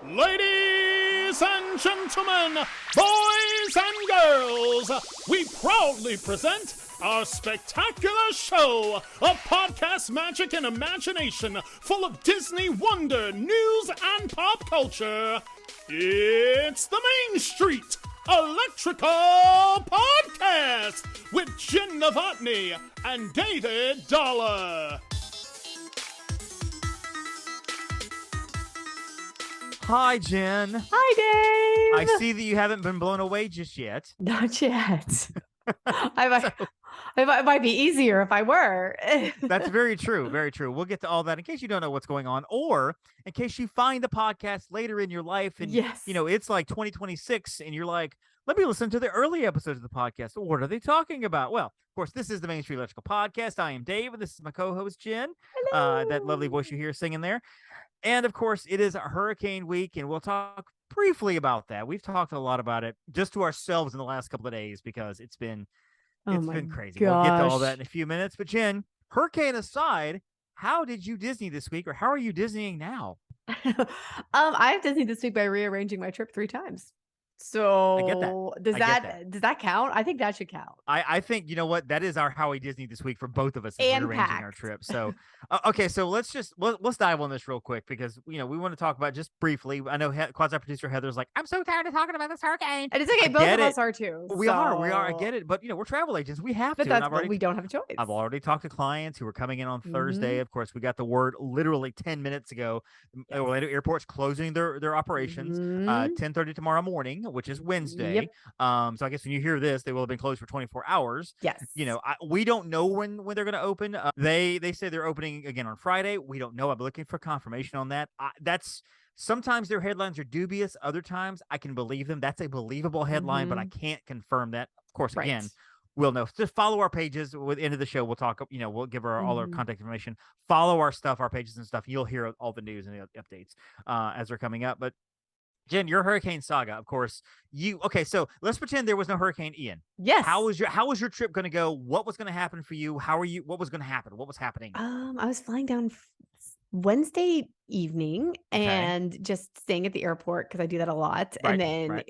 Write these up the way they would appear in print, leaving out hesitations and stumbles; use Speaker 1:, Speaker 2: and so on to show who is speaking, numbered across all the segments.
Speaker 1: Ladies and gentlemen, boys and girls, we proudly present our spectacular show of podcast magic and imagination full of Disney wonder, news, and pop culture. It's the Main Street Electrical Podcast with Jenn Dave and David Dollar.
Speaker 2: Hi, Jen.
Speaker 3: Hi, Dave.
Speaker 2: I see that you haven't been blown away just yet.
Speaker 3: Not yet. It might be easier if I were.
Speaker 2: That's very true. Very true. We'll get to all that in case you don't know what's going on, or in case you find the podcast later in your life and it's like 2026 and you're like, let me listen to the early episodes of the podcast. What are they talking about? Well, of course, this is the Main Street Electrical Podcast. I am Dave, and this is my co-host, Jen.
Speaker 3: Hello.
Speaker 2: That lovely voice you hear singing there. And of course, it is a hurricane week, and we'll talk briefly about that. We've talked a lot about it just to ourselves in the last couple of days because it's been crazy. We'll get to all that in a few minutes. But Jen, hurricane aside, how did you Disney this week, or how are you Disneying now?
Speaker 3: I've Disneyed this week by rearranging my trip 3 times. So
Speaker 2: I get that.
Speaker 3: Does that count? I think that should count.
Speaker 2: I think, you know what, that is our Howie Disney this week for both of us,
Speaker 3: And
Speaker 2: rearranging our trip. So okay, so let's dive on this real quick because we want to talk about just briefly. I know quasi producer Heather's like, I'm so tired of talking about this hurricane.
Speaker 3: And it's okay, both of us are too.
Speaker 2: We are. I get it, but we're travel agents. We have to.
Speaker 3: We don't have a choice.
Speaker 2: I've already talked to clients who are coming in on Thursday. Of course, we got the word literally 10 minutes ago. Orlando Airport's closing their operations 10:30 tomorrow morning, which is Wednesday.
Speaker 3: Yep.
Speaker 2: So I guess when you hear this, they will have been closed for 24 hours.
Speaker 3: Yes.
Speaker 2: We don't know when they're going to open. They say they're opening again on Friday. We don't know. I'm looking for confirmation on that. Sometimes their headlines are dubious. Other times I can believe them. That's a believable headline, but I can't confirm that. Of course, again, we'll know. Just follow our pages. With the end of the show, we'll talk. We'll give all our contact information. Follow our stuff, our pages and stuff. You'll hear all the news and the updates as they're coming up. But Jen, your hurricane saga, of course. So let's pretend there was no Hurricane Ian.
Speaker 3: Yes.
Speaker 2: How was your trip going to go? What was going to happen for you? What was going to happen? What was happening?
Speaker 3: I was flying down Wednesday evening and just staying at the airport because I do that a lot. And then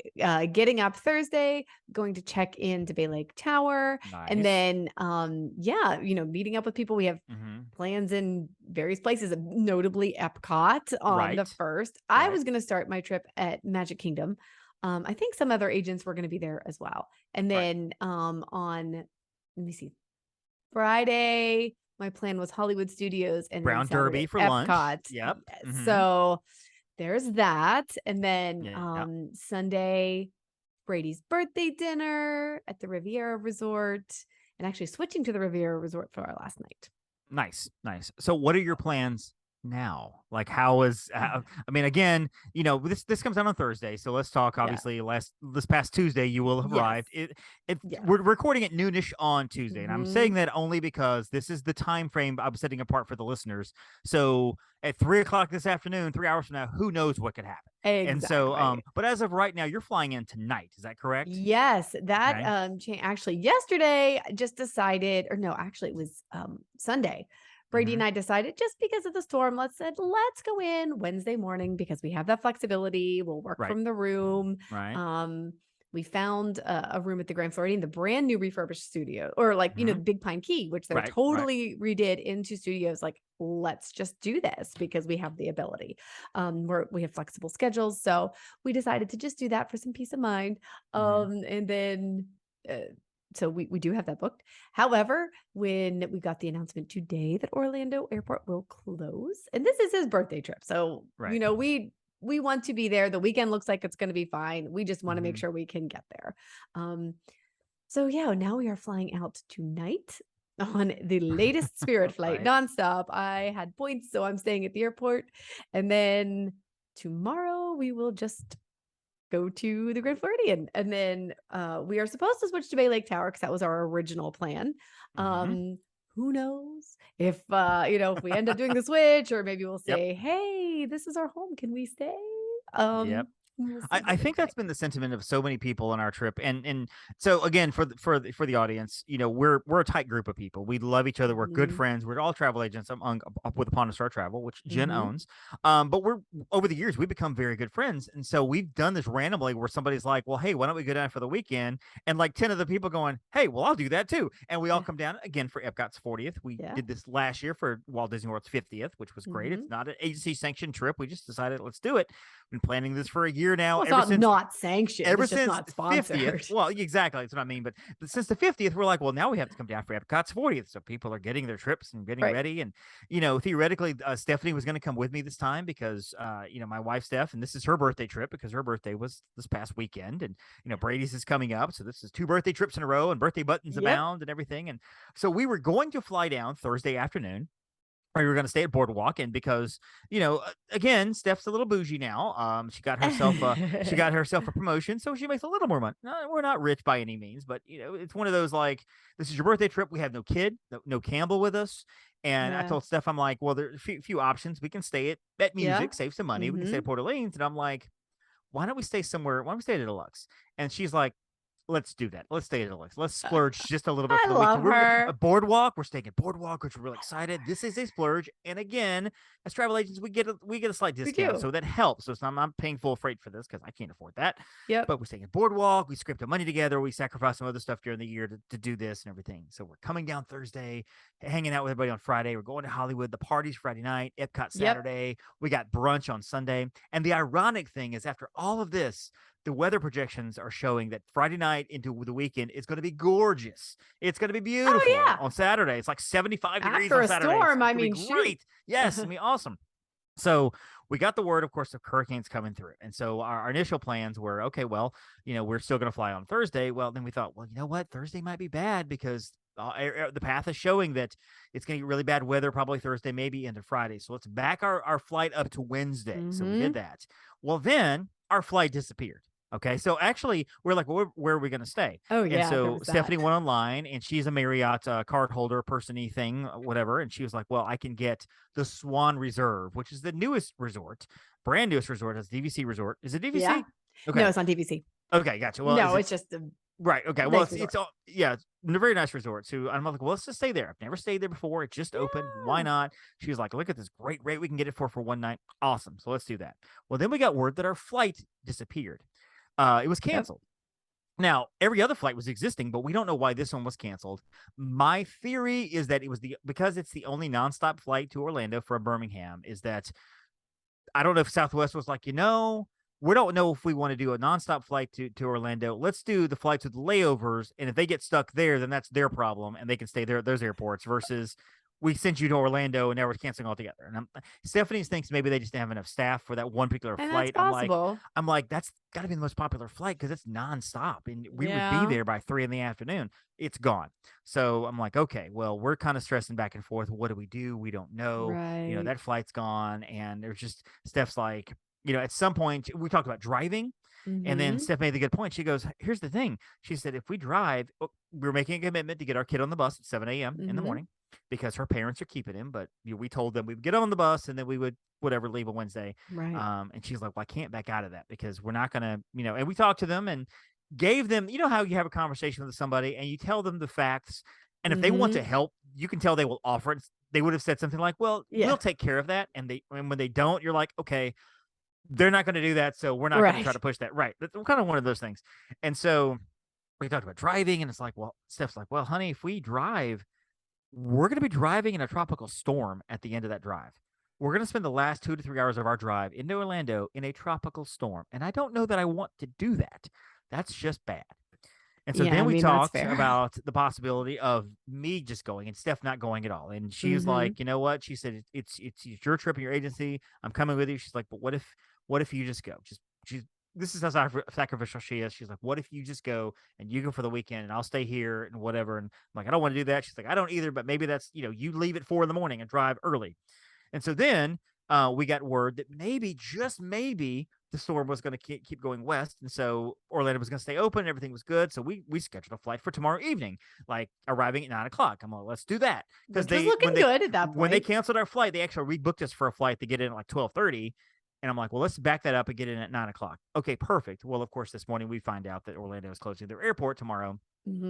Speaker 3: getting up Thursday, going to check into Bay Lake Tower.
Speaker 2: Nice.
Speaker 3: And then, meeting up with people. We have plans in various places, notably Epcot on the 1st. I was going to start my trip at Magic Kingdom. I think some other agents were going to be there as well. And then on, let me see, Friday, my plan was Hollywood Studios and
Speaker 2: Brown Derby for
Speaker 3: Epcot.
Speaker 2: lunch. Yep.
Speaker 3: So there's that. And then Sunday, Brady's birthday dinner at the Riviera Resort, and actually switching to the Riviera Resort for our last night.
Speaker 2: Nice. So what are your plans now? Like, how is again, this comes out on Thursday, so let's talk. Obviously, this past Tuesday you will have arrived. We're recording at noonish on Tuesday, and I'm saying that only because this is the time frame I'm setting apart for the listeners. So at 3:00 this afternoon, 3 hours from now, who knows what could happen?
Speaker 3: Exactly.
Speaker 2: And so but as of right now, you're flying in tonight, is that correct?
Speaker 3: Yes, that actually yesterday I just decided, or no, actually it was Sunday. Brady and I decided, just because of the storm, let's go in Wednesday morning because we have that flexibility. We'll work from the room.
Speaker 2: Right.
Speaker 3: We found a room at the Grand Floridian, the brand new refurbished studio, or Big Pine Key, which they're totally redid into studios. Like, let's just do this because we have the ability. We have flexible schedules. So we decided to just do that for some peace of mind. And then, so we do have that booked. However, when we got the announcement today that Orlando Airport will close, and this is his birthday trip. So, we want to be there. The weekend looks like it's going to be fine. We just want to make sure we can get there. Now we are flying out tonight on the latest Spirit flight nonstop. I had points, so I'm staying at the airport. And then tomorrow we will just go to the Grand Floridian. And then we are supposed to switch to Bay Lake Tower because that was our original plan. Who knows if we end up doing the switch, or maybe we'll say, hey, this is our home. Can we stay? We'll see
Speaker 2: I
Speaker 3: what
Speaker 2: think
Speaker 3: they
Speaker 2: that's been the sentiment of so many people on our trip, and so again for the audience, we're a tight group of people. We love each other. We're good
Speaker 3: Mhm.
Speaker 2: friends. We're all travel agents. I'm up with Upon a Star Travel, which Jen
Speaker 3: Mhm.
Speaker 2: owns. But we're over the years we've become very good friends, and so we've done this randomly where somebody's like, "Well, hey, why don't we go down for the weekend?" And like 10 of the people going, "Hey, well, I'll do that too," and we all
Speaker 3: Yeah.
Speaker 2: come down again for Epcot's 40th. We
Speaker 3: Yeah.
Speaker 2: did this last year for Walt Disney World's 50th, which was great. It's
Speaker 3: Mhm.
Speaker 2: not an agency sanctioned trip. We just decided let's do it. Been planning this for a year now.
Speaker 3: Well, it's not sanctioned.
Speaker 2: Ever
Speaker 3: It's just
Speaker 2: since
Speaker 3: not
Speaker 2: 50th,
Speaker 3: sponsored.
Speaker 2: well, exactly, that's what I mean. But since the 50th, we're like, well, now we have to come down for Epcot's 40th. So people are getting their trips and getting
Speaker 3: Right.
Speaker 2: ready. And, theoretically, Stephanie was going to come with me this time because, my wife, Steph, and this is her birthday trip because her birthday was this past weekend. And, Brady's is coming up. So this is 2 birthday trips in a row and birthday buttons
Speaker 3: Yep.
Speaker 2: abound and everything. And so we were going to fly down Thursday afternoon. Or we were going to stay at Boardwalk, and because again, Steph's a little bougie now. She got herself a promotion, so she makes a little more money. We're not rich by any means, but it's one of those like, this is your birthday trip. We have no kid, no Campbell with us, and I
Speaker 3: Yeah.
Speaker 2: told Steph, I'm like, well, there's a few options. We can stay at
Speaker 3: Yeah.
Speaker 2: Music, save some money. We can stay at Port Orleans, and I'm like, why don't we stay somewhere? Why don't we stay at a Deluxe? And she's like, let's do that. Let's stay at Deluxe. Let's splurge just a little bit
Speaker 3: I
Speaker 2: for the week.
Speaker 3: love her.
Speaker 2: A Boardwalk. We're staying at Boardwalk, which we're really excited. This is a splurge, and again, as travel agents, we get a slight discount, so that helps. So I'm not paying full freight for this because I can't afford that.
Speaker 3: Yep.
Speaker 2: But we're staying at Boardwalk. We scraped the money together. We sacrificed some other stuff during the year to do this and everything. So we're coming down Thursday, hanging out with everybody on Friday. We're going to Hollywood. The party's Friday night. Epcot Saturday. Yep. We got brunch on Sunday. And the ironic thing is, after all of this, the weather projections are showing that Friday night into the weekend is going to be gorgeous. It's going to be beautiful on Saturday. It's like 75 degrees on Saturday.
Speaker 3: After a storm,
Speaker 2: I mean, great.
Speaker 3: shoot.
Speaker 2: Yes, I mean, awesome. So we got the word, of course, of hurricanes coming through. And so our initial plans were, okay, well, we're still going to fly on Thursday. Well, then we thought, well, you know what? Thursday might be bad because the path is showing that it's going to get really bad weather probably Thursday, maybe into Friday. So let's back our flight up to Wednesday. So we did that. Well, then our flight disappeared. Okay, so actually, we're like, well, where are we going to stay?
Speaker 3: Oh, yeah.
Speaker 2: And so Stephanie went online, and she's a Marriott card holder, person-y thing, whatever. And she was like, well, I can get the Swan Reserve, which is the newest resort, brand newest resort. It's DVC resort. Is it DVC?
Speaker 3: Yeah.
Speaker 2: Okay.
Speaker 3: No, it's on DVC.
Speaker 2: Okay, gotcha. Well,
Speaker 3: no, it's just
Speaker 2: right. Okay. Well,
Speaker 3: nice
Speaker 2: it's all, yeah, it's a very nice resort. So I'm like, well, let's just stay there. I've never stayed there before. It just opened. Why not? She was like, look at this great rate we can get it for one night. Awesome. So let's do that. Well, then we got word that our flight disappeared. It was canceled. Yep. Now, every other flight was existing, but we don't know why this one was canceled. My theory is that it was because it's the only nonstop flight to Orlando from Birmingham, is that I don't know if Southwest was like, we don't know if we want to do a nonstop flight to Orlando. Let's do the flights with layovers, and if they get stuck there, then that's their problem, and they can stay there at those airports versus we sent you to Orlando and now we're canceling altogether. And Stephanie thinks maybe they just didn't have enough staff for that one particular flight.
Speaker 3: That's possible.
Speaker 2: I'm like, that's got to be the most popular flight because it's nonstop, and we would be there by 3 p.m. It's gone. So I'm like, okay, well, we're kind of stressing back and forth. What do? We don't know.
Speaker 3: Right.
Speaker 2: That flight's gone, and there's just Steph's like, at some point we talked about driving. And then Steph made the good point. She goes, here's the thing. She said, if we drive, we're making a commitment to get our kid on the bus at 7 a.m. in the morning because her parents are keeping him. But we told them we would get on the bus and then we would leave on Wednesday.
Speaker 3: Right.
Speaker 2: And she's like, well, I can't back out of that because we're not going to, and we talked to them and gave them, how you have a conversation with somebody and you tell them the facts. And if they want to help, you can tell they will offer it. They would have said something like, well, we'll take care of that. And when they don't, you're like, okay, they're not going to do that, so we're not going to try to push that. Right. That's kind of one of those things. And so we talked about driving, and it's like, well, Steph's like, well, honey, if we drive, we're going to be driving in a tropical storm at the end of that drive. We're going to spend the last 2 to 3 hours of our drive into Orlando in a tropical storm. And I don't know that I want to do that. That's just bad. And so then we talked about the possibility of me just going and Steph not going at all. And she's like, you know what? She said, it's your trip and your agency. I'm coming with you. She's like, but what if you just go? This is how sacrificial she is. She's like, what if you just go and you go for the weekend and I'll stay here and whatever. And I'm like, I don't want to do that. She's like, I don't either, but maybe that's, you leave at 4 a.m. and drive early. And so then we got word that maybe, just maybe, the storm was going to keep going west. And so Orlando was going to stay open. And everything was good. So we scheduled a flight for tomorrow evening, like arriving at 9 o'clock. I'm like, let's do that.
Speaker 3: Because they looking good at that point.
Speaker 2: When they canceled our flight, they actually rebooked us for a flight to get in at like 12:30. And I'm like, well, let's back that up and get in at 9:00. Okay, perfect. Well, of course, this morning we find out that Orlando is closing their airport tomorrow.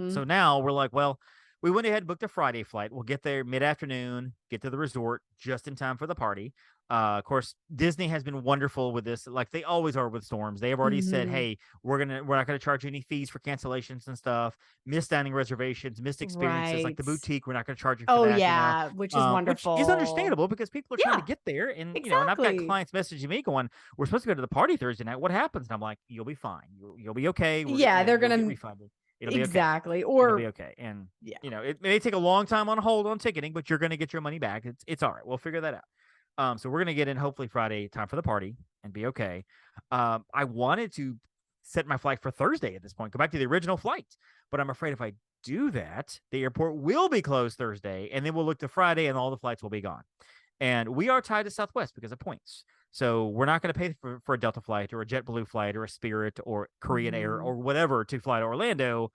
Speaker 2: So now we're like, well, we went ahead and booked a Friday flight. We'll get there mid-afternoon, get to the resort just in time for the party. Of course, Disney has been wonderful with this, like they always are with storms. They have already said, hey, we're not gonna charge you any fees for cancellations and stuff, missed dining reservations, missed experiences like the boutique. We're not gonna charge you for that.
Speaker 3: Yeah, which is wonderful.
Speaker 2: Which is understandable because people are trying to get there. And
Speaker 3: exactly.
Speaker 2: And I've got clients messaging me going, we're supposed to go to the party Thursday night. What happens? And I'm like, you'll be fine. You'll be okay.
Speaker 3: They're gonna
Speaker 2: get refunded. It'll be
Speaker 3: exactly.
Speaker 2: okay.
Speaker 3: Or
Speaker 2: it'll be okay. And it may take a long time on hold on ticketing, but you're going to get your money back. It's all right. We'll figure that out. So we're going to get in hopefully Friday time for the party and be okay. I wanted to set my flight for Thursday at this point, go back to the original flight, but I'm afraid if I do that, the airport will be closed Thursday, and then we'll look to Friday and all the flights will be gone. And we are tied to Southwest because of points. So we're not going to pay for a Delta flight or a JetBlue flight or a Spirit or Korean Air or whatever to fly to Orlando.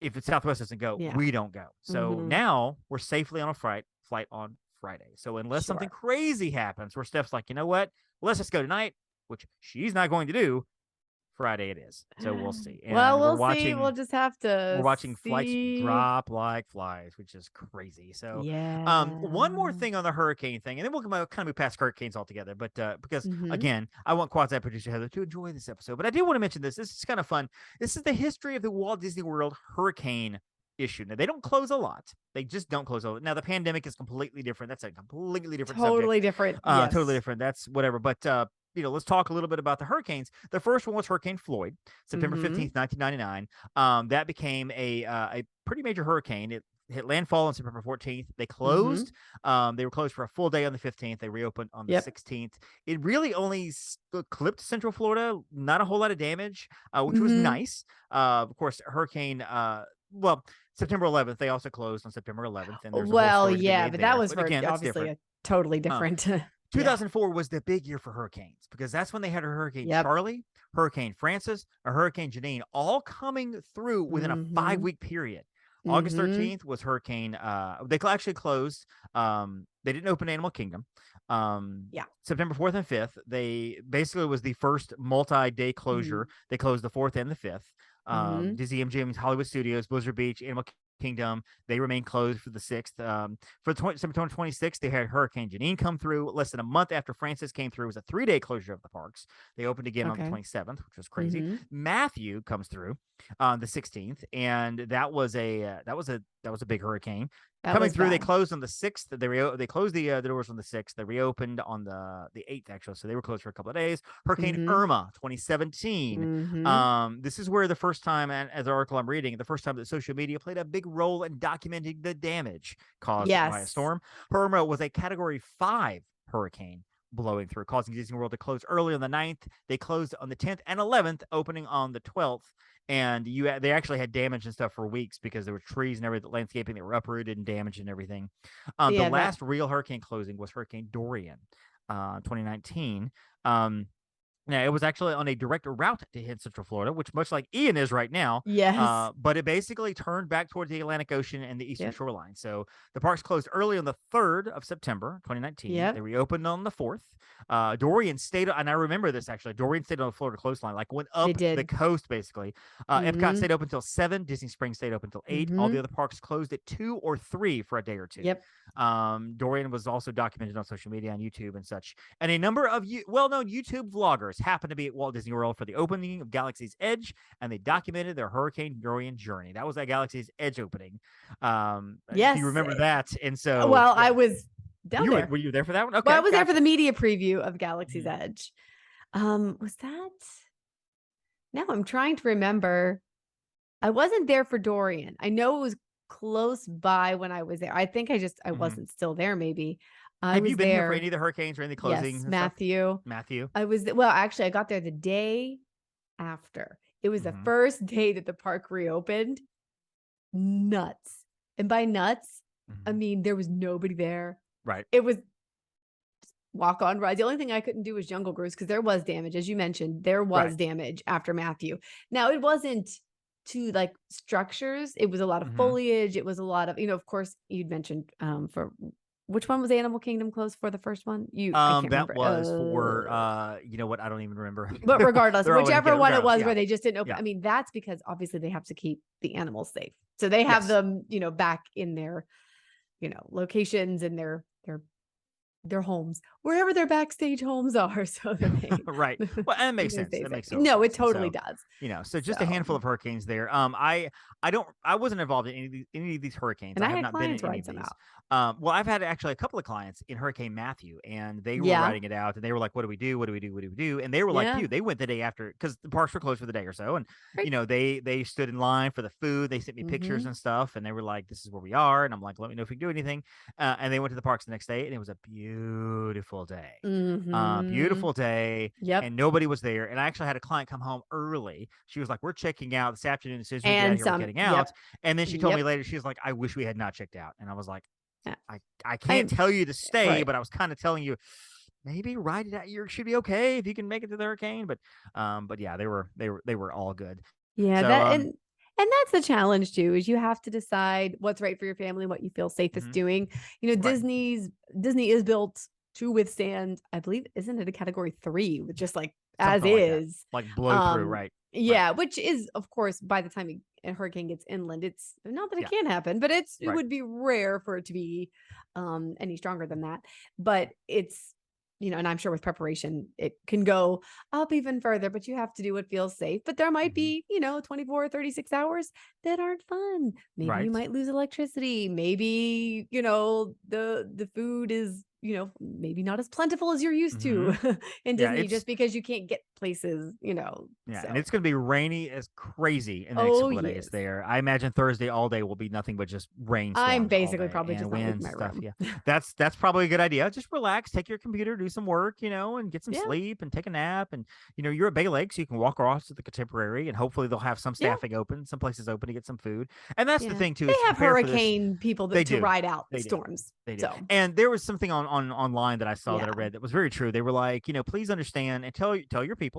Speaker 2: If it's Southwest doesn't go, we don't go. So now we're safely on a flight on Friday. So unless something crazy happens where Steph's like, you know what, let's just go tonight, which she's not going to do, Friday it is. So we'll see. And
Speaker 3: we'll see. We'll just have to.
Speaker 2: We're watching flights drop like flies, which is crazy. So one more thing on the hurricane thing, and then we'll kind of move past hurricanes altogether. But because again, I want quasi producer Heather to enjoy this episode. But I do want to mention this. This is kind of fun. This is the history of the Walt Disney World hurricane issue. Now, they don't close a lot. They just don't close a lot. Now, the pandemic is completely different. That's a completely different
Speaker 3: totally
Speaker 2: subject.
Speaker 3: Different.
Speaker 2: Totally different. That's whatever. But let's talk a little bit about the hurricanes. The first one was Hurricane Floyd, September 15th, 1999. That became a pretty major hurricane. It hit landfall on September 14th. They closed. They were closed for a full day on the 15th. They reopened on the 16th. It really only clipped Central Florida. Not a whole lot of damage, which was nice. Of course, Hurricane, September 11th, they also closed on September 11th. And there's
Speaker 3: but that was
Speaker 2: again,
Speaker 3: obviously a totally different.
Speaker 2: 2004 was the big year for hurricanes because that's when they had a Hurricane Charlie, Hurricane Francis, a Hurricane Janine, all coming through within a 5-week period. August 13th was Hurricane. They actually closed. They didn't open Animal Kingdom. September 4th and 5th, they basically was the first multi-day closure. They closed the 4th and the 5th. Disney MGM's Hollywood Studios, Blizzard Beach, Animal Kingdom, they remain closed for the 6th. For September 26th, they had Hurricane Janine come through. Less than a month after Francis came through, it was a 3-day closure of the parks. They opened again on the 27th, which was crazy. Matthew comes through on the 16th, and that was a big hurricane. Coming through, they closed on the 6th. They closed the doors on the 6th. They reopened on the 8th, actually. So they were closed for a couple of days. Hurricane Irma, 2017. This is where the first time, and as the article I'm reading, the first time that social media played a big role in documenting the damage caused by a storm. Irma was a Category 5 hurricane blowing through, causing Disney World to close early on the 9th. They closed on the 10th and 11th, opening on the 12th. And they actually had damage and stuff for weeks because there were trees and everything, landscaping that were uprooted and damaged and everything. The last real hurricane closing was Hurricane Dorian, 2019. Now, it was actually on a direct route to hit Central Florida, which much like Ian is right now.
Speaker 3: Yes.
Speaker 2: But it basically turned back towards the Atlantic Ocean and the eastern shoreline. So the parks closed early on the 3rd of September, 2019. They reopened on the 4th. Dorian stayed, and I remember this actually, Dorian stayed on the Florida coastline, like went up the coast basically. Epcot stayed open until 7. Disney Springs stayed open until 8. All the other parks closed at 2 or 3 for a day or 2. Dorian was also documented on social media, on YouTube and such. And a number of well-known YouTube vloggers happened to be at Walt Disney World for the opening of Galaxy's Edge, and they documented their Hurricane Dorian journey. That was that Galaxy's Edge opening. If you remember that. And so,
Speaker 3: I was down there.
Speaker 2: Were you there for that one? Okay,
Speaker 3: I was there for the media preview of Galaxy's Edge. Was that? Now I'm trying to remember. I wasn't there for Dorian. I know it was close by when I was there. I think I wasn't still there. Maybe.
Speaker 2: Have you been here for any of the hurricanes or any closings?
Speaker 3: Yes, Matthew. I was actually I got there the day after. It was the first day that the park reopened. Nuts. And by nuts, I mean there was nobody there.
Speaker 2: Right.
Speaker 3: It was walk on rides. The only thing I couldn't do was Jungle Cruise because there was damage, as you mentioned. There was damage after Matthew. Now it wasn't to like structures. It was a lot of foliage. It was a lot of, of course, you'd mentioned for which one was Animal Kingdom closed for the first one? I can't
Speaker 2: That
Speaker 3: remember.
Speaker 2: was for you know what? I don't even remember.
Speaker 3: But regardless,
Speaker 2: They're all
Speaker 3: whichever one it was
Speaker 2: yeah.
Speaker 3: where they just didn't open.
Speaker 2: Yeah.
Speaker 3: I mean, that's because obviously they have to keep the animals safe. So they have
Speaker 2: Yes.
Speaker 3: them, back in their, locations and their homes, wherever their backstage homes are, so that they
Speaker 2: right. Well, and it makes sense. That makes sense.
Speaker 3: No, it totally does.
Speaker 2: So just a handful of hurricanes there. I wasn't involved in any of these hurricanes.
Speaker 3: And
Speaker 2: I
Speaker 3: I
Speaker 2: have
Speaker 3: had
Speaker 2: not been in
Speaker 3: clients
Speaker 2: any
Speaker 3: ride
Speaker 2: of
Speaker 3: some
Speaker 2: these.
Speaker 3: out.
Speaker 2: Well, I've had actually a couple of clients in Hurricane Matthew, and they were
Speaker 3: Yeah.
Speaker 2: riding it out, and they were like, "What do we do? What do we do? What do we do?" And they were like,
Speaker 3: Yeah.
Speaker 2: "You." They went the day after because the parks were closed for the day or so, and
Speaker 3: Right.
Speaker 2: they stood in line for the food. They sent me pictures and stuff, and they were like, "This is where we are," and I'm like, "Let me know if we can do anything." And they went to the parks the next day, and it was a beautiful day. Beautiful day.
Speaker 3: Yep.
Speaker 2: And nobody was there. And I actually had a client come home early. She was like, "We're checking out this afternoon. As soon as we get out here, we're getting out."
Speaker 3: Yep.
Speaker 2: And then she told me later, she was like, "I wish we had not checked out." And I was like,
Speaker 3: Yeah.
Speaker 2: I can't tell you to stay,
Speaker 3: right.
Speaker 2: but I was kind of telling you, maybe ride it out. You should be okay if you can make it to the hurricane. But yeah, they were all good.
Speaker 3: Yeah,
Speaker 2: So,
Speaker 3: and that's the challenge too, is you have to decide what's right for your family, what you feel safest doing.
Speaker 2: Right.
Speaker 3: Disney is built to withstand, I believe, isn't it a category 3 with just like
Speaker 2: Something
Speaker 3: as
Speaker 2: like that.
Speaker 3: is.
Speaker 2: Like blow through, right?
Speaker 3: Yeah, which is, of course, by the time a hurricane gets inland, it's not that it can't happen, but it would be rare for it to be any stronger than that. But it's, and I'm sure with preparation, it can go up even further, but you have to do what feels safe. But there might be, 24 or 36 hours that aren't fun. Maybe you might lose electricity. Maybe, the food is, maybe not as plentiful as you're used to in Disney, just because you can't get places,
Speaker 2: Yeah,
Speaker 3: so.
Speaker 2: and it's going to be rainy as crazy in the next couple of days there. I imagine Thursday all day will be nothing but just rainstorms.
Speaker 3: I'm basically
Speaker 2: all day
Speaker 3: probably just not leaving my
Speaker 2: stuff.
Speaker 3: room.
Speaker 2: Yeah, that's probably a good idea. Just relax, take your computer, do some work, and get some sleep and take a nap. And you're at Bay Lake, so you can walk across to the Contemporary, and hopefully they'll have some staffing open, some places open to get some food. And that's the thing too.
Speaker 3: They have hurricane people to ride out storms.
Speaker 2: They do.
Speaker 3: So.
Speaker 2: And there was something online that I saw that I read that was very true. They were like, please understand and tell your people,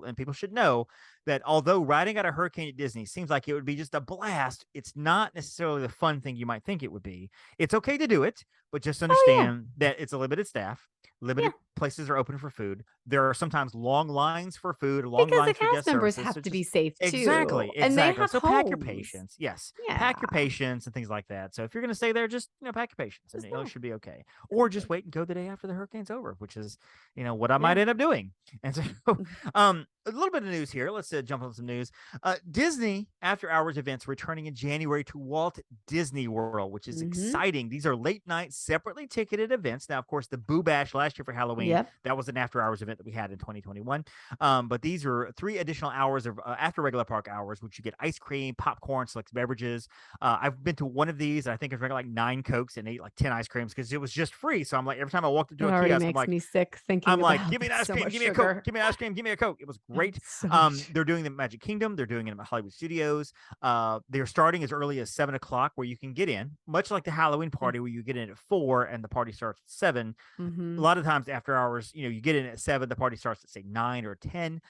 Speaker 2: and people should know that although riding out a hurricane at Disney seems like it would be just a blast, it's not necessarily the fun thing you might think it would be. It's okay to do it, but just understand that it's a limited staff. Limited places are open for food. There are sometimes long lines for food, lines
Speaker 3: because the
Speaker 2: for guest
Speaker 3: cast members
Speaker 2: services.
Speaker 3: have to be safe too.
Speaker 2: Exactly.
Speaker 3: And they have
Speaker 2: so
Speaker 3: homes.
Speaker 2: pack your patience. Yes. Pack your patience and things like that. So if you're going to stay there, just pack your patience, and it should be okay. Or just wait and go the day after the hurricane's over, which is what I might end up doing. And so a little bit of news here. Let's jump on some news. Disney after hours events returning in January to Walt Disney World, which is exciting. These are late night, separately ticketed events. Now, of course, the Boo Bash last year for Halloween, that was an after hours event that we had in 2021. But these are 3 additional hours of after regular park hours, which you get ice cream, popcorn, select beverages. I've been to one of these. And I think I drank like 9 Cokes and ate like 10 ice creams because it was just free. So I'm like, every time I walked into a kiosk, I'm like,
Speaker 3: me sick thinking.
Speaker 2: I'm like, give me an ice cream, give me a Coke, give me an ice cream, give me a Coke. It was great. They're doing the Magic Kingdom. They're doing it at Hollywood Studios. They're starting as early as 7 o'clock, where you can get in, much like the Halloween party, where you get in at 4 and the party starts at 7. A lot of times after hours, you get in at 7, the party starts at say 9 or 10.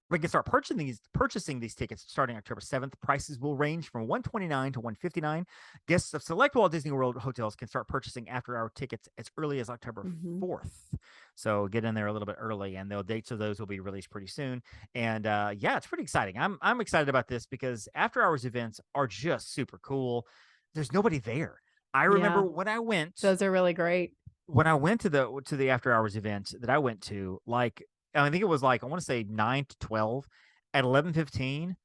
Speaker 2: We can start purchasing these tickets starting October 7th. Prices will range from $129 to $159. Guests of select Walt Disney World hotels can start purchasing after-hour tickets as early as October 4th. So get in there a little bit early, and the dates of those will be released pretty soon. And it's pretty exciting. I'm excited about this because after-hours events are just super cool. There's nobody there. I remember when I went.
Speaker 3: Those are really great.
Speaker 2: When I went to the after-hours event that I went to, I think it was I want to say 9 to 12. At 11:15,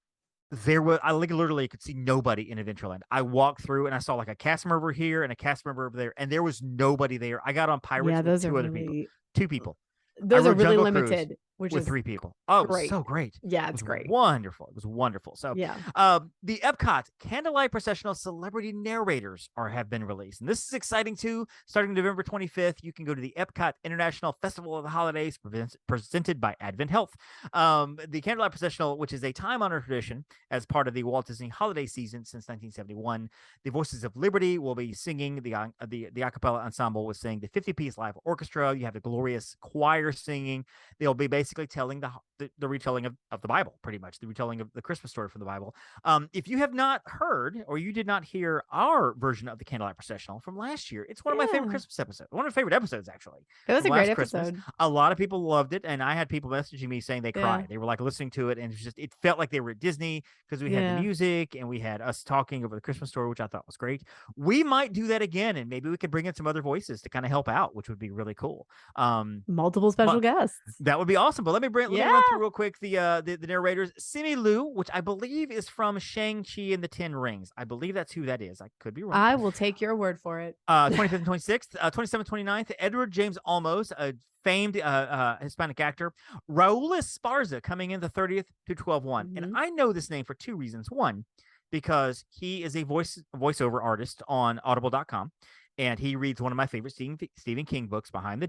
Speaker 2: I literally could see nobody in Adventureland. I walked through and I saw a cast member over here and a cast member over there, and there was nobody there. I got on Pirates with 2 other people. 2 people.
Speaker 3: Those are really
Speaker 2: Jungle
Speaker 3: limited,
Speaker 2: which with 3 people. Oh, it was so great.
Speaker 3: Yeah, it's great.
Speaker 2: Wonderful. It was wonderful. So the Epcot Candlelight Processional celebrity narrators have been released. And this is exciting too. Starting November 25th, you can go to the Epcot International Festival of the Holidays presented by Advent Health. The Candlelight Processional, which is a time-honored tradition as part of the Walt Disney holiday season since 1971. The Voices of Liberty will be singing, the a cappella ensemble was singing, the 50-piece live orchestra. You have the glorious choir singing. They'll be basically basically telling the retelling of the Bible, pretty much the retelling of the Christmas story from the Bible. If you have not heard or you did not hear our version of the Candlelight Processional from last year, it's one of my favorite Christmas episodes. One of my favorite episodes, actually.
Speaker 3: It was a great
Speaker 2: Christmas.
Speaker 3: episode.
Speaker 2: A lot of people loved it, and I had people messaging me saying they cried. They were like listening to it, and it felt like they were at Disney because we had the music and we had us talking over the Christmas story, which I thought was great. We might do that again, and maybe we could bring in some other voices to kind of help out, which would be really cool.
Speaker 3: Multiple special guests.
Speaker 2: That would be awesome. But let me run through real quick the narrators. Simi Lu, which I believe is from Shang-Chi and the Ten Rings. I believe that's who that is. I could be wrong.
Speaker 3: I will take your word for it.
Speaker 2: 25th and 26th, 27th, 29th. Edward James Olmos, a famed Hispanic actor. Raul Esparza coming in the 30th to 12/1. And I know this name for two reasons. One, because he is a voiceover artist on audible.com. And he reads one of my favorite Stephen King books, Under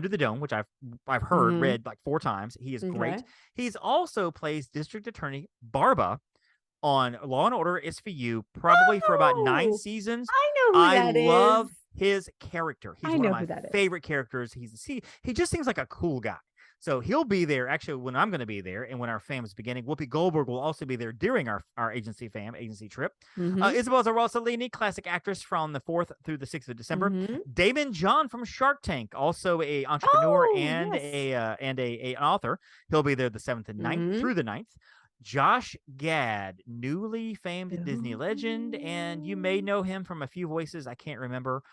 Speaker 2: the Dome, which I've read like 4 times. He is great. He's also plays District Attorney Barba on Law and Order SVU, probably for about 9 seasons.
Speaker 3: I know who that is.
Speaker 2: I love his character. He's one of my favorite characters. He just seems like a cool guy. So he'll be there actually when I'm going to be there and when our fam is beginning. Whoopi Goldberg will also be there during our agency trip. Isabel Rossellini, classic actress from the 4th through the 6th of December. Damon John from Shark Tank, also a entrepreneur and an author. He'll be there the 7th and 9th through the 9th. Josh Gad, newly famed Disney legend, and you may know him from a few voices. I can't remember.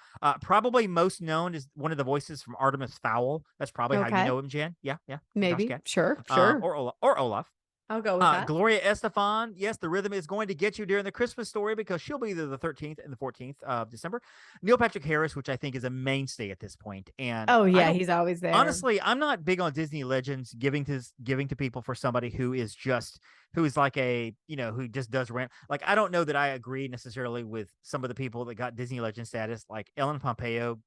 Speaker 2: Probably most known as one of the voices from Artemis Fowl. That's probably how you know him, Jen. Yeah.
Speaker 3: Maybe. Sure.
Speaker 2: Or Olaf.
Speaker 3: I'll go with that.
Speaker 2: Gloria Estefan. Yes, the rhythm is going to get you during the Christmas story because she'll be there the 13th and the 14th of December. Neil Patrick Harris, which I think is a mainstay at this point. And
Speaker 3: he's always there.
Speaker 2: Honestly, I'm not big on Disney legends giving to people for somebody who is like who just does rant. Like, I don't know that I agree necessarily with some of the people that got Disney legend status, like Ellen Pompeo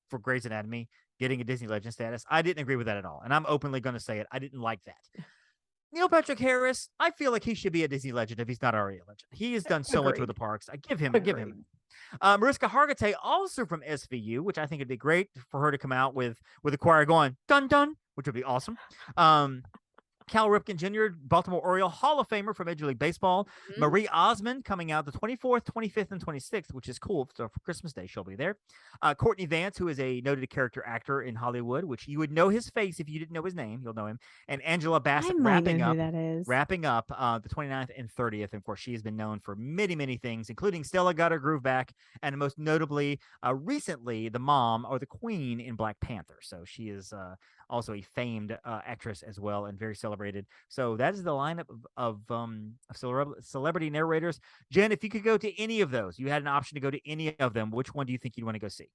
Speaker 2: for Grey's Anatomy getting a Disney legend status. I didn't agree with that at all. And I'm openly going to say it. I didn't like that. Neil Patrick Harris, I feel like he should be a Disney legend if he's not already a legend. He has done so much with the parks. I give him. Mariska Hargitay, also from SVU, which I think would be great for her to come out with a choir going dun dun, which would be awesome. Cal Ripken Jr., Baltimore Oriole Hall of Famer for Major League Baseball. Marie Osmond coming out the 24th, 25th, and 26th, which is cool. So for Christmas Day, she'll be there. Courtney Vance, who is a noted character actor in Hollywood, which you would know his face if you didn't know his name. You'll know him. And Angela Bassett wrapping up the 29th and 30th. And of course, she has been known for many, many things, including Stella Got Her Groove Back, and most notably, recently, the mom or the queen in Black Panther. So she is also a famed actress as well and very celebrated. So that is the lineup of celebrity narrators. Jen, if you could go to any of those, you had an option to go to any of them, which one do you think you'd want to go see?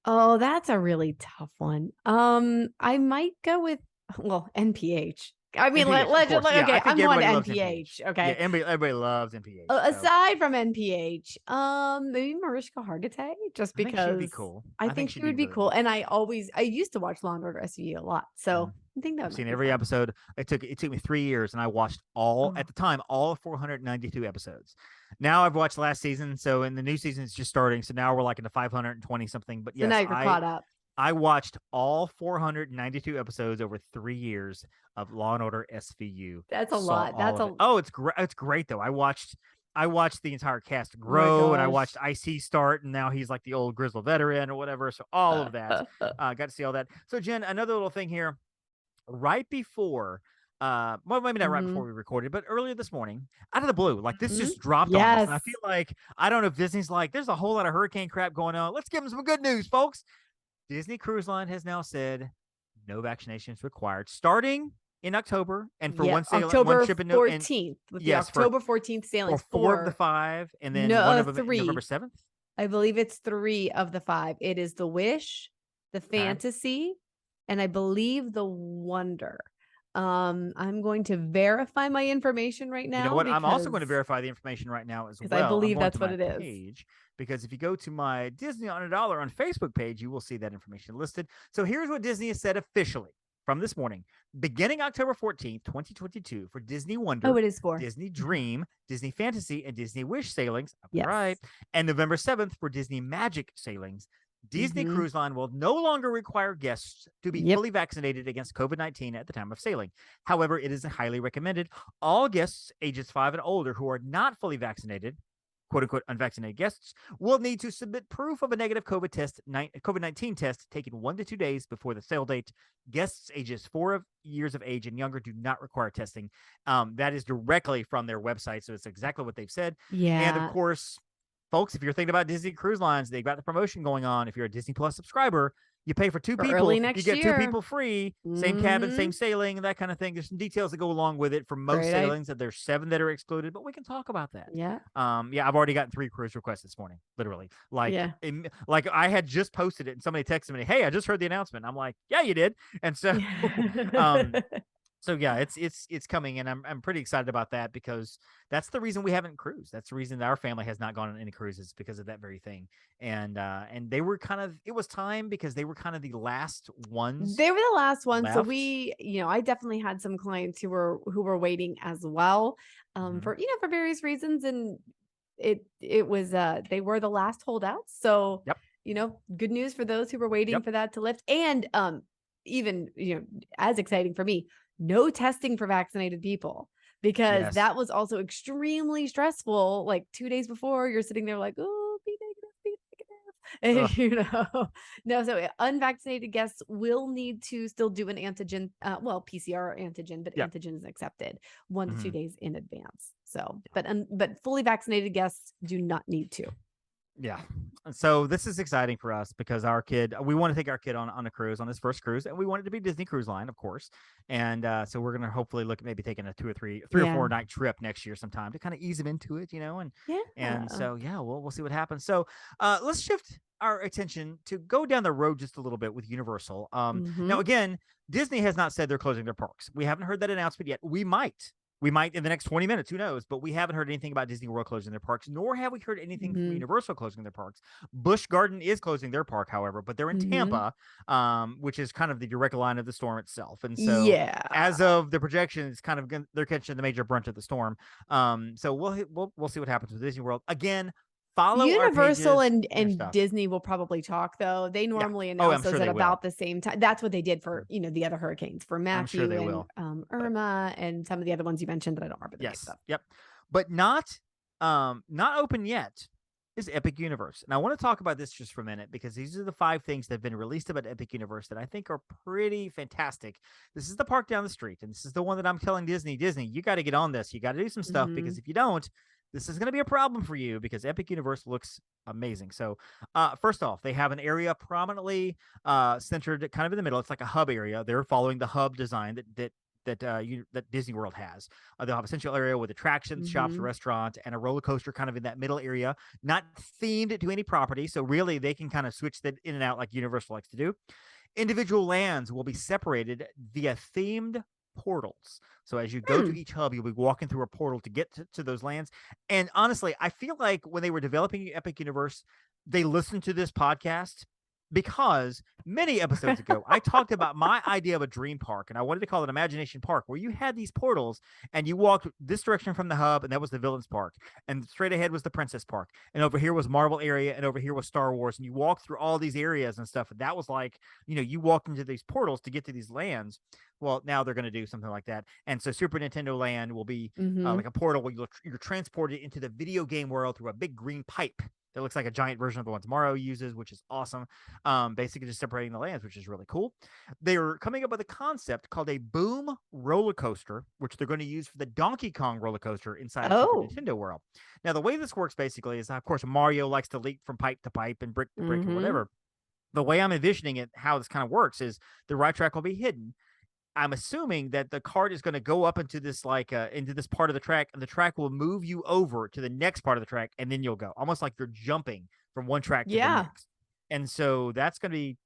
Speaker 3: Oh, that's a really tough one. I might go with NPH. I mean, legend. Okay, I'm going to NPH. Okay,
Speaker 2: everybody loves NPH.
Speaker 3: Aside from NPH, maybe Mariska Hargitay, just because
Speaker 2: she would be cool.
Speaker 3: I think she would be cool. And I used to watch Law and Order SVU a lot, so I think that
Speaker 2: I've seen every episode. It took me 3 years, and I watched all 492 episodes. Now I've watched last season, so in the new season it's just starting. So now we're like into 520 something. But yes,
Speaker 3: so now you're caught up.
Speaker 2: I watched all 492 episodes over 3 years of Law and Order SVU.
Speaker 3: That's a lot.
Speaker 2: It's great. It's great though. I watched the entire cast grow, and I watched IC start, and now he's like the old grizzled veteran or whatever. So all of that, got to see all that. So Jen, another little thing here, right before. Well, maybe not right before we recorded, but earlier this morning, out of the blue, like this just dropped on us. And I feel like, I don't know if Disney's like, there's a whole lot of hurricane crap going on. Let's give them some good news, folks. Disney Cruise Line has now said no vaccinations required starting in October, and for one sailing,
Speaker 3: October
Speaker 2: one ship
Speaker 3: 14th. October 14th sailings.
Speaker 2: For 4 of the 5, and then one of them
Speaker 3: 3.
Speaker 2: November 7th.
Speaker 3: I believe it's 3 of the 5. It is the Wish, the Fantasy, and I believe the Wonder. I'm going to verify my information right now.
Speaker 2: You know what? I'm also going to verify the information right now as well.
Speaker 3: I believe that's what it is.
Speaker 2: Because if you go to my Disney on $1 on Facebook page, you will see that information listed. So here's what Disney has said officially from this morning. Beginning October 14th, 2022 for Disney Wonder,
Speaker 3: it is 4.
Speaker 2: Disney Dream, Disney Fantasy, and Disney Wish sailings.
Speaker 3: Yes.
Speaker 2: Right. And November 7th for Disney Magic sailings. Disney
Speaker 3: Mm-hmm.
Speaker 2: Cruise Line will no longer require guests to be
Speaker 3: Yep.
Speaker 2: fully vaccinated against COVID-19 at the time of sailing. However, it is highly recommended all guests ages 5 and older who are not fully vaccinated, quote unquote unvaccinated guests, will need to submit proof of a negative COVID-19 test taken 1 to 2 days before the sail date. Guests ages 4 years of age and younger do not require testing. That is directly from their website, so it's exactly what they've said. And of
Speaker 3: Yeah.
Speaker 2: course, folks, if you're thinking about Disney Cruise Lines, they've got the promotion going on. If you're a Disney Plus subscriber, you pay for 2
Speaker 3: For
Speaker 2: people,
Speaker 3: early
Speaker 2: you
Speaker 3: next
Speaker 2: get 2
Speaker 3: year.
Speaker 2: people free, same cabin,
Speaker 3: Mm-hmm.
Speaker 2: same sailing, that kind of thing. There's some details that go along with it for most
Speaker 3: Great.
Speaker 2: sailings. That there's 7 that are excluded, but we can talk about that.
Speaker 3: Yeah.
Speaker 2: Yeah, I've already gotten 3 cruise requests this morning, literally. Like,
Speaker 3: Yeah.
Speaker 2: like I had just posted it, and somebody texted me, "Hey, I just heard the announcement." I'm like, "Yeah, you did." And so, so yeah, it's coming, and I'm pretty excited about that because that's the reason we haven't cruised. That's the reason that our family has not gone on any cruises, because of that very thing. And they were kind of, it was time because they were kind of the last ones.
Speaker 3: They were the last one. So
Speaker 2: left.
Speaker 3: we, I definitely had some clients who were waiting as well,
Speaker 2: Mhm.
Speaker 3: for, for various reasons. And it was, they were the last holdouts. So,
Speaker 2: Yep.
Speaker 3: Good news for those who were waiting
Speaker 2: Yep.
Speaker 3: for that to lift. And, even, as exciting for me, no testing for vaccinated people, because
Speaker 2: Yes.
Speaker 3: that was also extremely stressful. Like 2 days before, you're sitting there like, oh, be negative, be negative.
Speaker 2: Ugh.
Speaker 3: No, so unvaccinated guests will need to still do an antigen, PCR or antigen, but
Speaker 2: Yep.
Speaker 3: antigen is accepted 1 to 2
Speaker 2: Mhm.
Speaker 3: days in advance. So, but fully vaccinated guests do not need to.
Speaker 2: Yeah. So this is exciting for us because we want to take our kid on a cruise, on his first cruise, and we want it to be Disney Cruise Line, of course. And so we're going to hopefully look at maybe taking a 2 or 3 or
Speaker 3: Yeah.
Speaker 2: 4 night trip next year sometime to kind of ease him into it, and
Speaker 3: Yeah.
Speaker 2: so yeah, we'll see what happens. So let's shift our attention to go down the road just a little bit with Universal.
Speaker 3: Mhm.
Speaker 2: Now again, Disney has not said they're closing their parks. We haven't heard that announcement yet. We might in the next 20 minutes, who knows? But we haven't heard anything about Disney World closing their parks, nor have we heard anything from
Speaker 3: Mhm.
Speaker 2: Universal closing their parks. Busch Garden is closing their park, however, but they're in
Speaker 3: Mhm.
Speaker 2: Tampa, which is kind of the direct line of the storm itself. And so,
Speaker 3: Yeah.
Speaker 2: as of the projections, kind of they're catching the major brunt of the storm. So we'll see what happens with Disney World. Again, follow
Speaker 3: Universal
Speaker 2: our pages
Speaker 3: and
Speaker 2: stuff.
Speaker 3: Disney will probably talk, though. They normally
Speaker 2: I'm
Speaker 3: announce
Speaker 2: sure
Speaker 3: those
Speaker 2: they
Speaker 3: at
Speaker 2: will.
Speaker 3: about the same time. That's what they did for, the other hurricanes, for
Speaker 2: I'm sure
Speaker 3: Matthew
Speaker 2: they
Speaker 3: and
Speaker 2: will.
Speaker 3: Irma and some of the other ones you mentioned that I don't remember the names
Speaker 2: Yes.
Speaker 3: of.
Speaker 2: Yep. But not open yet is Epic Universe. And I want to talk about this just for a minute because these are the 5 things that have been released about Epic Universe that I think are pretty fantastic. This is the park down the street, and this is the one that I'm telling Disney, you got to get on this. You got to do some stuff, because if you don't, this is going to be a problem for you, because Epic Universe looks amazing. So first off, they have an area prominently centered kind of in the middle. It's like a hub area. They're following the hub design that Disney World has. They'll have a central area with attractions, shops,
Speaker 3: Mhm.
Speaker 2: restaurants, and a roller coaster kind of in that middle area, not themed to any property. So really, they can kind of switch that in and out like Universal likes to do. Individual lands will be separated via themed portals. So as you go to each hub, you'll be walking through a portal to get to those lands. And honestly, I feel like when they were developing Epic Universe, they listened to this podcast, because many episodes ago, I talked about my idea of a dream park, and I wanted to call it Imagination Park, where you had these portals and you walked this direction from the hub, and that was the Villains Park, and straight ahead was the Princess Park, and over here was Marvel area, and over here was Star Wars, and you walked through all these areas and stuff. And that was like, you walked into these portals to get to these lands. Well, now they're going to do something like that. And so Super Nintendo Land will be like a portal where you're transported into the video game world through a big green pipe that looks like a giant version of the ones Mario uses, which is awesome. Basically just separating the lands, which is really cool. They are coming up with a concept called a boom roller coaster, which they're going to use for the Donkey Kong roller coaster inside of Super Nintendo World. Now, the way this works basically is, of course, Mario likes to leap from pipe to pipe and brick to brick or whatever. The way I'm envisioning it, how this kind of works, is the right track will be hidden. I'm assuming that the cart is going to go up into this into this part of the track, and the track will move you over to the next part of the track, and then you'll go, almost like you're jumping from one track to the next. And so that's going to be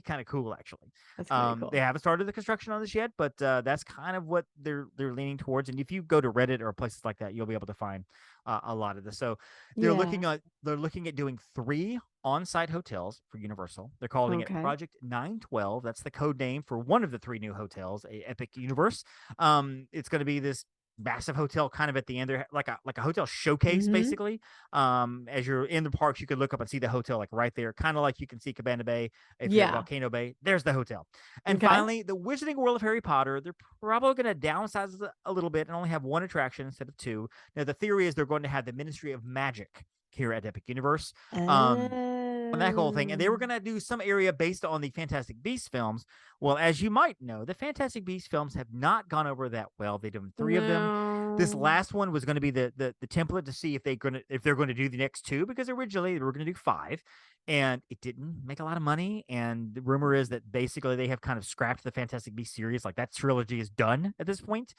Speaker 2: kind of cool, actually.
Speaker 3: That's pretty cool.
Speaker 2: They haven't started the construction on this yet, but that's kind of what they're leaning towards. And if you go to Reddit or places like that, you'll be able to find a lot of this. So they're looking at doing 3 on-site hotels for Universal. They're calling it Project 912. That's the code name for one of the 3 new hotels, Epic Universe. It's going to be this massive hotel kind of at the end there, like a hotel showcase, basically. As you're in the parks, you could look up and see the hotel like right there, kind of like you can see Cabana Bay. If you're at Volcano Bay, there's the hotel. And finally, the Wizarding World of Harry Potter, they're probably going to downsize it a little bit and only have one attraction instead of two. Now, the theory is they're going to have the Ministry of Magic here at Epic Universe. On that whole thing. And they were going to do some area based on the Fantastic Beasts films. Well, as you might know, the Fantastic Beasts films have not gone over that well. They've done 3 of them. This last one was going to be the template to see if they're going to do the next 2, because originally they were going to do 5, and it didn't make a lot of money. And the rumor is that basically they have kind of scrapped the Fantastic Beasts series. Like, that trilogy is done at this point.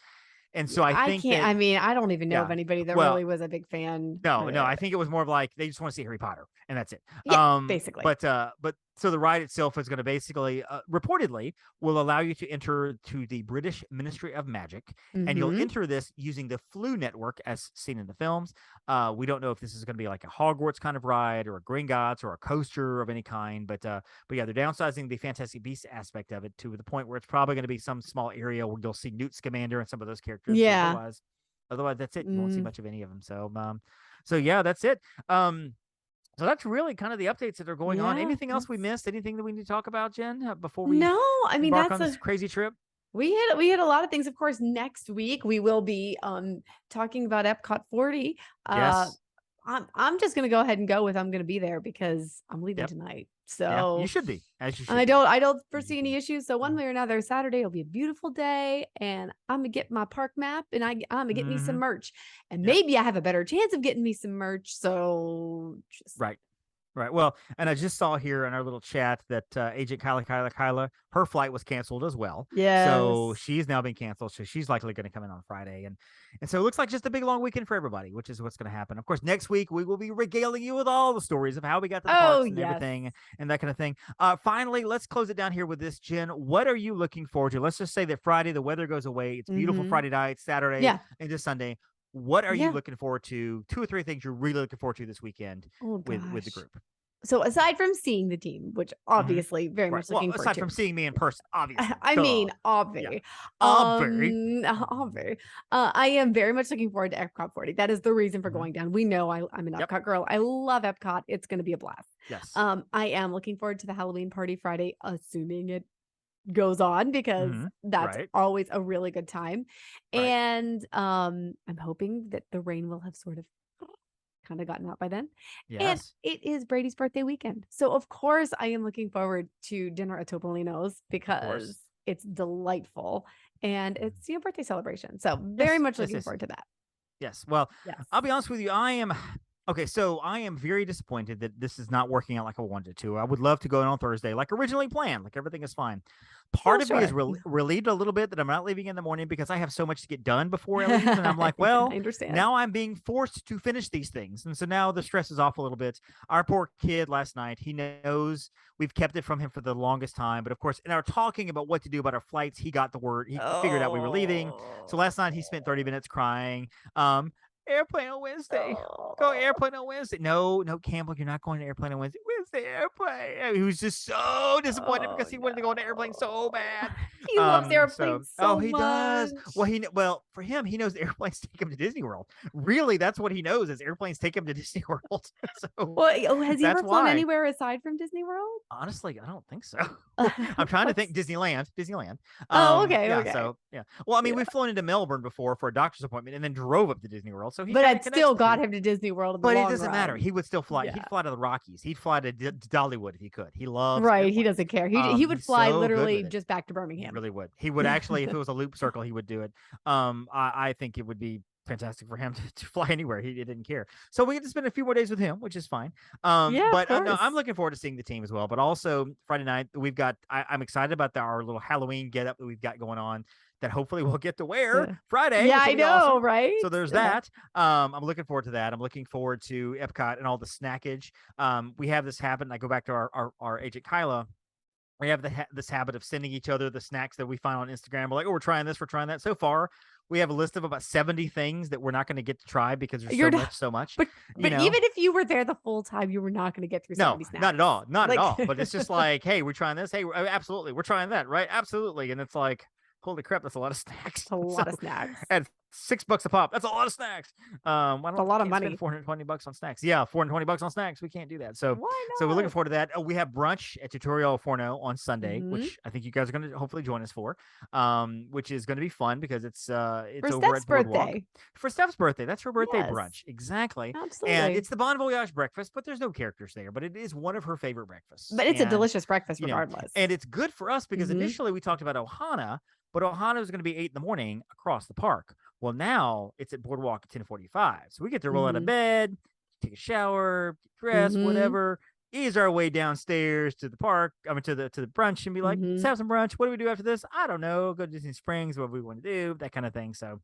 Speaker 2: And so I think
Speaker 3: I don't even know of anybody that really was a big fan.
Speaker 2: No, I think it was more of like they just want to see Harry Potter, and that's it.
Speaker 3: Basically.
Speaker 2: But so the ride itself is going to basically, reportedly, will allow you to enter to the British Ministry of Magic, and you'll enter this using the Flu network as seen in the films. We don't know if this is going to be like a Hogwarts kind of ride or a Gringotts or a coaster of any kind, but yeah, they're downsizing the Fantastic Beasts aspect of it to the point where it's probably going to be some small area where you'll see Newt Scamander and some of those characters.
Speaker 3: Yeah.
Speaker 2: Otherwise that's it. You won't see much of any of them. So yeah, that's it. So that's really kind of the updates that are going on. Anything else we missed? Anything that we need to talk about, Jen, before we embark on this crazy trip?
Speaker 3: We hit a lot of things. Of course, next week we will be talking about Epcot 40.
Speaker 2: Yes.
Speaker 3: I'm just gonna go ahead and go with I'm gonna be there because I'm leaving tonight. So
Speaker 2: you should be, as you should.
Speaker 3: I don't foresee any issues. So one way or another, Saturday will be a beautiful day, and I'm gonna get my park map, and I'm gonna get me some merch, and maybe I have a better chance of getting me some merch. So
Speaker 2: Right. Well, and I just saw here in our little chat that Agent Kyla, her flight was canceled as well.
Speaker 3: Yeah.
Speaker 2: So she's now been canceled. So she's likely going to come in on Friday. And so it looks like just a big long weekend for everybody, which is what's going to happen. Of course, next week we will be regaling you with all the stories of how we got to the parks and everything and that kind of thing. Finally, let's close it down here with this, Jen. What are you looking forward to? Let's just say that Friday, the weather goes away. It's beautiful Friday night, Saturday, and just Sunday. What are you looking forward to? 2 or 3 things you're really looking forward to this weekend with the group.
Speaker 3: So aside from seeing the team, which obviously very much looking forward to.
Speaker 2: Aside from seeing me in person, obviously.
Speaker 3: I mean, obvi. I am very much looking forward to Epcot 40. That is the reason for going down. We know I'm an Epcot girl. I love Epcot. It's going to be a blast.
Speaker 2: Yes.
Speaker 3: I am looking forward to the Halloween party Friday, assuming it goes on, because that's always a really good time. And I'm hoping that the rain will have sort of kind of gotten out by then. And it is Brady's birthday weekend. So of course I am looking forward to dinner at Topolino's because it's delightful and it's your birthday celebration. So very much looking forward to that.
Speaker 2: Yes. Well, I'll be honest with you. I am very disappointed that this is not working out like I wanted to. I would love to go in on Thursday, like originally planned, like everything is fine. Part of me is relieved a little bit that I'm not leaving in the morning because I have so much to get done before I leave. And I'm like, well,
Speaker 3: I understand.
Speaker 2: Now I'm being forced to finish these things. And so now the stress is off a little bit. Our poor kid last night, he knows we've kept it from him for the longest time. But of course, in our talking about what to do about our flights, he got the word. He figured out we were leaving. So last night he spent 30 minutes crying. Airplane on Wednesday. Go airplane on Wednesday. No, Campbell, you're not going to airplane on Wednesday. Wednesday airplane. He was just so disappointed because he wanted to go on the airplane so bad.
Speaker 3: He loves airplanes so much.
Speaker 2: He does. Well, for him, he knows the airplanes take him to Disney World. Really, that's what he knows is airplanes take him to Disney World.
Speaker 3: Has he ever flown anywhere aside from Disney World?
Speaker 2: Honestly, I don't think so. I'm trying to think. Disneyland.
Speaker 3: Okay.
Speaker 2: So yeah. Well, I mean, we've flown into Melbourne before for a doctor's appointment and then drove up to Disney World. So
Speaker 3: but I'd still got him to Disney World.
Speaker 2: But it doesn't matter. He would still fly. He'd fly to the Rockies. He'd fly to Dollywood if he could. He loves
Speaker 3: airplanes. He doesn't care. He would fly literally just back to Birmingham.
Speaker 2: He really would. He would actually, if it was a loop circle, he would do it. I think it would be fantastic for him to fly anywhere. He didn't care. So we get to spend a few more days with him, which is fine. But no, I'm looking forward to seeing the team as well. But also Friday night, we've got, I'm excited about our little Halloween getup that we've got going on that hopefully we'll get to wear Friday.
Speaker 3: Yeah, I know, awesome. Right?
Speaker 2: So there's that. I'm looking forward to that. I'm looking forward to Epcot and all the snackage. We have this happen. I go back to our agent Kyla. We have this habit of sending each other the snacks that we find on Instagram. We're like, we're trying this, we're trying that. So far, we have a list of about 70 things that we're not going to get to try because there's so much.
Speaker 3: But even if you were there the full time, you were not going to get through 70 snacks.
Speaker 2: Not at all. Not at all. But it's just like, hey, we're trying this. Hey, absolutely. We're trying that. Right. Absolutely. And it's like, holy crap, that's a lot of snacks.
Speaker 3: A lot of snacks.
Speaker 2: And $6 a pop. That's a lot of snacks. Why don't
Speaker 3: a lot of
Speaker 2: can't
Speaker 3: money.
Speaker 2: spend $420 on snacks? Yeah, $420 on snacks. We can't do that. So
Speaker 3: Why not?
Speaker 2: so we're looking forward to that. Oh, we have brunch at Tutorial Forno on Sunday,
Speaker 3: Mhm.
Speaker 2: which I think you guys are going to hopefully join us for. Which is going to be fun because it's
Speaker 3: for
Speaker 2: over
Speaker 3: Steph's
Speaker 2: at Boardwalk.
Speaker 3: birthday.
Speaker 2: For Steph's birthday. That's her birthday
Speaker 3: Yes.
Speaker 2: brunch. Exactly.
Speaker 3: Absolutely.
Speaker 2: And it's the Bon Voyage breakfast, but there's no characters there. But it is one of her favorite breakfasts.
Speaker 3: But it's a
Speaker 2: And,
Speaker 3: delicious breakfast
Speaker 2: you know,
Speaker 3: regardless.
Speaker 2: and it's good for us because
Speaker 3: Mhm.
Speaker 2: initially we talked about Ohana, but Ohana was going to be 8 in the morning across the park. Well, now it's at Boardwalk at 10:45. So we get to roll out of
Speaker 3: Mhm.
Speaker 2: bed, take a shower, get dressed,
Speaker 3: Mhm.
Speaker 2: whatever, ease our way downstairs to the park, to the brunch and be like, let's
Speaker 3: Mhm.
Speaker 2: have some brunch. What do we do after this? I don't know. Go to Disney Springs, what we want to do, that kind of thing. So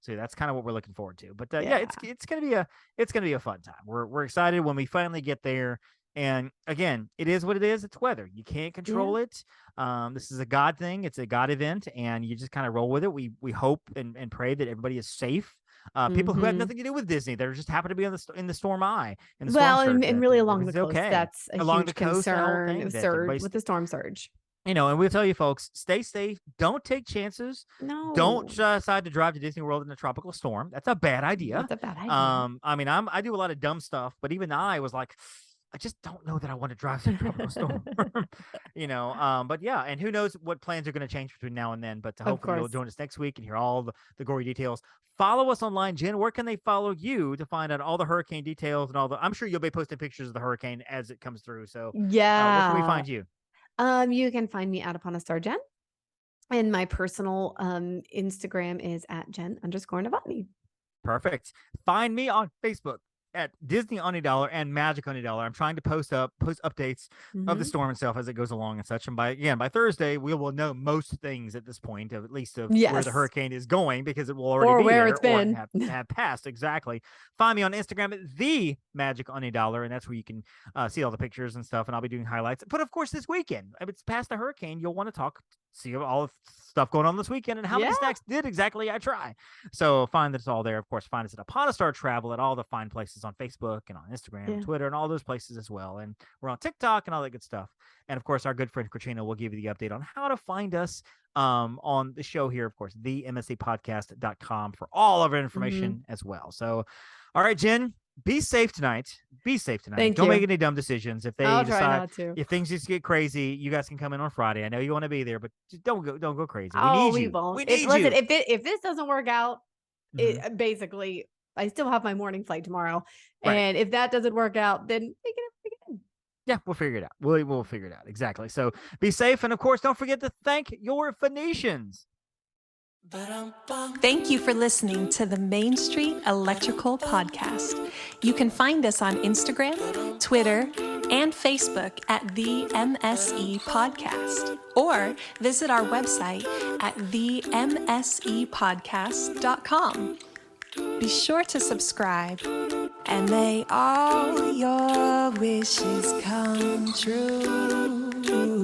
Speaker 2: that's kind of what we're looking forward to. But yeah, it's gonna be a fun time. We're excited when we finally get there. And again, it is what it is. It's weather. You can't control it. This is a God thing. It's a God event, and you just kind of roll with it. We hope and pray that everybody is safe. People who have
Speaker 3: Mhm.
Speaker 2: nothing to do with Disney, that just happen to be in the storm eye, in the
Speaker 3: Well,
Speaker 2: storm surge.
Speaker 3: and
Speaker 2: that
Speaker 3: really along the
Speaker 2: everything's
Speaker 3: coast,
Speaker 2: okay.
Speaker 3: that's a
Speaker 2: Along
Speaker 3: huge
Speaker 2: the coast, that whole
Speaker 3: concern
Speaker 2: thing,
Speaker 3: with
Speaker 2: that
Speaker 3: surge
Speaker 2: everybody's-
Speaker 3: with the storm surge.
Speaker 2: And we'll tell you folks, stay safe. Don't take chances.
Speaker 3: No.
Speaker 2: Don't decide to drive to Disney World in a tropical storm. That's a bad idea.
Speaker 3: That's a bad idea.
Speaker 2: I mean, I do a lot of dumb stuff, but even I was like, I just don't know that I want to drive through a tropical storm. But yeah, and who knows what plans are going to change between now and then. But hopefully you'll
Speaker 3: course.
Speaker 2: join us next week and hear all the gory details. Follow us online, Jen. Where can they follow you to find out all the hurricane details and I'm sure you'll be posting pictures of the hurricane as it comes through. So where can we find you?
Speaker 3: You can find me at Upon a Star Jen. And my personal Instagram is at Jen_Novotny.
Speaker 2: Perfect. Find me on Facebook at Disney on $1 and Magic on $1. I'm trying to post updates of the storm itself as it goes along and such. And by Thursday, we will know most things at this point, at least of where the
Speaker 3: Yes.
Speaker 2: hurricane is going, because it will already
Speaker 3: Or
Speaker 2: be
Speaker 3: where
Speaker 2: there
Speaker 3: it's been.
Speaker 2: or have passed. Exactly. Find me on Instagram at the Magic on $1, and that's where you can see all the pictures and stuff. And I'll be doing highlights. But of course, this weekend, if it's past the hurricane, you'll want to see all the stuff going on this weekend and how many snacks did exactly I try. So find that it's all there. Of course, find us at Upon a Star Travel at all the fine places on Facebook and on Instagram and Twitter and all those places as well. And we're on TikTok and all that good stuff. And of course, our good friend Katrina will give you the update on how to find us on the show here. Of course, the mscpodcast.com for all of our information as well. So, all right, Jen, be safe tonight.
Speaker 3: Thank
Speaker 2: Don't
Speaker 3: you.
Speaker 2: make any dumb decisions. If they
Speaker 3: I'll
Speaker 2: decide,
Speaker 3: try not to.
Speaker 2: if things just get crazy, you guys can come in on Friday. I know you want to be there, but just don't go crazy.
Speaker 3: We won't.
Speaker 2: We need
Speaker 3: Listen,
Speaker 2: you.
Speaker 3: if this doesn't work out, basically, I still have my morning flight tomorrow, and if that doesn't work out, then we can.
Speaker 2: Yeah, we'll figure it out. We'll figure it out. Exactly. So be safe, and of course, don't forget to thank your Phoenicians.
Speaker 4: Thank you for listening to the Main Street Electrical Podcast. You can find us on Instagram, Twitter, and Facebook at the MSE Podcast, or visit our website at themsepodcast.com. Be sure to subscribe, and may all your wishes come true.